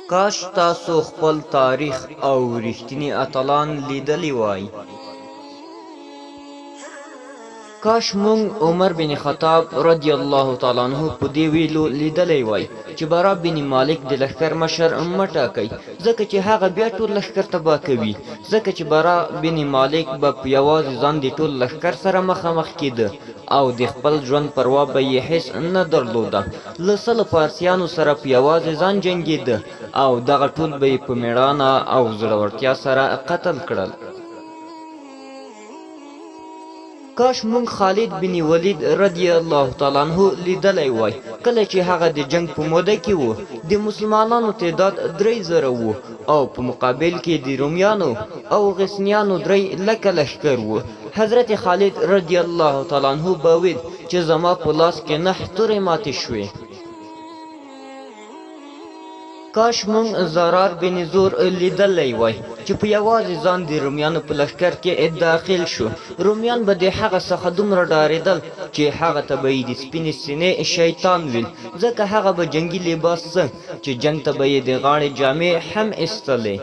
کاش تاسو خپل تاریخ او رښتیني اتلان لیدلی وای. کاش مونږ عمر بن خطاب رضی الله تعالی عنہ په دې ویلو لیدلی وای چې برا بن مالک د لښکر مشر مټاکئ، ځکه چې هغه بیا ټول لښکر تباه کوي، ځکه چې برا بن مالک به په یوازې ځان د ټول لښکر سره مخامخ کېده او د خپل ژوند پروا به یې هیڅ نه درلوده. له سلو پارسیانو سره په یوازې ځان جنګېده او دغه ټول به یې په میړانه او زړورتیا سره قتل کړل. کاش مونږ خالد بن ولید رضی الله تعالی عنہ لیدلی وای، کله چې هغه د جنگ په موده کې و. د مسلمانانو تعداد 3000 و او په مقابل کې د رومیانو او غسنیانو 3 لکه لښکر و. حضرت خالد رضی الله تعالی عنہ به ویل چې زما په لاس کې 9 تورې ماتې شوې. کاش مونږ زرار بن زور لیدلی وای چې په یوازې ځان د رومیانو په لښکر کې داخل شو. رومیان به د هغه څخه دومره ډارېدل چې هغه ته به یې د سپینې سینې شیطان ویل، ځکه هغه به جنګي لباس څه چې جنګ ته به یې د غاړې جامې هم ایستلې.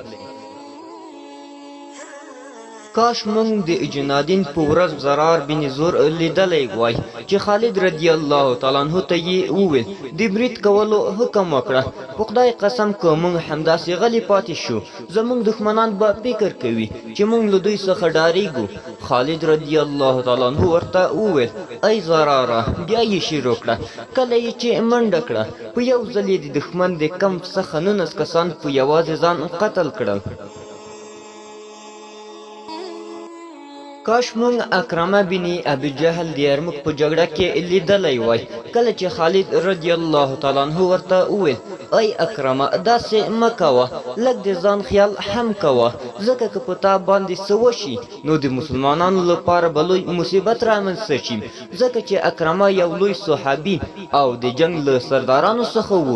کاش مونږ د جنادین په ورځ زرار بن زور لیدلی وای چې خالد رضی الله تعالی عنہ ته یې وویل د برید کولو حکم وکړه. په خدای قسم که مونږ همداسې غلی پاتې شو زمونږ دښمنان به فکر کوي چې مونږ له دوی څخه ډارېږو. خالد رضی الله تعالی عنہ ورته وویل ای زراره، بیا یې شروع کړه. کله یې چې منډه کړه په یو ځل یې د دښمن د کمپ څخه 19 کسان په یوازې ځان قتل کړل. کاش مونږ اکرمه بن ابي جهل د یرموک په جګړه کې لیدلی وای، کله چې خالد رضی الله تعالی عنہ ورته وویل ای اکرمه، داسې مه کوه، لږ د ځان خیال هم کوه، ځکه که په تا باندې څه وشي نو د مسلمانانو لپاره به لوی مصیبت رامنځته شي، ځکه چې اکرمه یو لوی صحابي او د جنگ له سردارانو څخه و.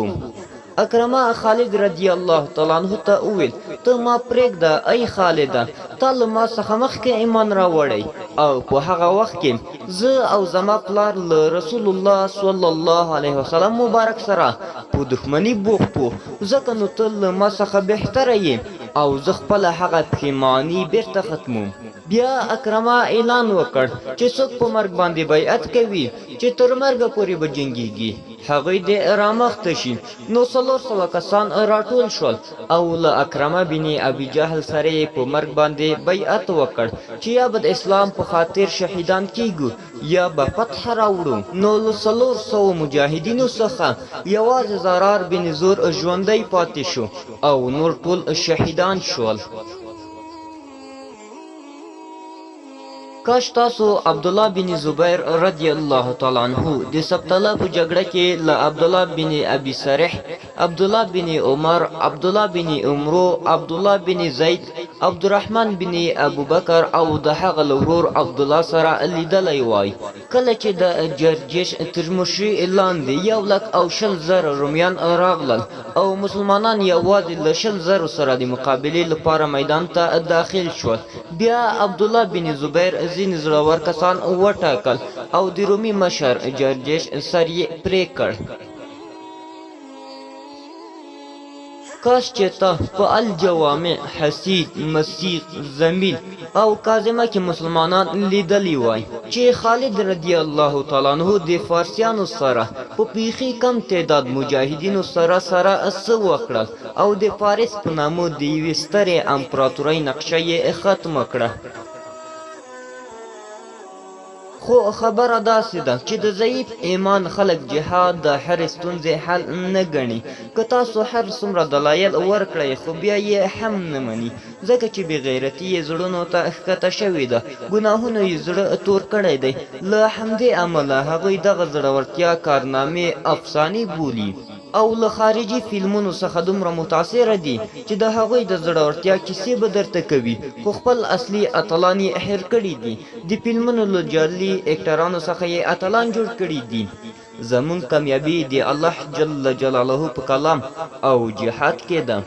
اکرمه خالد رضی الله تعالی عنہ ته وویل ته ما پرېږده ای خالده، تا له ما څخه مخکې ایمان راوړی او په هغه وخت کې زه او زما پلار له رسول الله صلی الله علیه وسلم مبارک سره په دښمني بوخت وو، ځکه نو ته له ما څخه بهتره یې او زه خپله هغه پښیماني بیرته ختموم. بیا اکرمه اعلان وکړ چې څوک په مرګ باندې بیعت کوي چې تر مرګه پورې به جنګیږي هغوی دې رامخته شي. نو 400 کسان راټول شول او له اکرمه بن ابي جهل سره یې په مرګ باندې بیعت وکړ چې یا به د اسلام په خاطر شهیدان کیږو یا به فتح راوړو. نو له 400 مجاهدینو څخه یوازې زرار بن زور ژوندی پاتې شو او نور ټول شهیدان شول. کاش تاسو عبدالله بن زبیر رضی الله تعالی عنہ د سبت الله په جګړه کې له عبدالله بن ابي سرح، عبدالله بن عمر، عبدالله بن عمرو، عبدالله بن زید، عبدالرحمن بن ابوبکر او د هغه ورور عبدالله سره لیدلی وای، کله چې د جرجش تر مشري لاندې 1,20,000 رومیان راغلل او مسلمانان یوازې له 20,000 سره د مقابلې لپاره میدان ته داخل شول. بیا عبدالله بن زبیر ځینې زړور کسان وټاکل او د رومي مشر جرجش سر یې پرې کړ. کاش چې ته په الجوامع، حسید، مسیق، زمیل او کاظمه کې مسلمانان لیدلی وای چې خالد رضی الله تعالی عنہ د فارسیانو سره په بیخي کم تعداد مجاهدینو سره څه وکړل او د فارس په نامه د یوې سترې امپراتورۍ نقشه یې ختمه کړه. خو خبره داسې ده چې د ضعیف ایمان خلک جهاد د هر ستونزې حل نه ګڼي. که تاسو هر څومره دلایل ورکړئ خو بیا یې هم نه مني، ځکه چې بېغیرتي یې زړونو ته ښکته شوې ده، ګناهونو یې زړه تور کړی دی. له همدې امله هغوی دغه زړورتیا کارنامې افسانې بولي او له خارجي فلمونو څخه دومره متاثره دي چې د هغوی د زړورتیا کیسې به درته کوي، خو خپل اصلي اتلان یې هېر کړي دي. د فلمونو له جعلي اکټرانو څخه یې اتلان جوړ کړي دي. زمونږ کامیابي د الله جل جلاله په کلام او جهاد کې ده.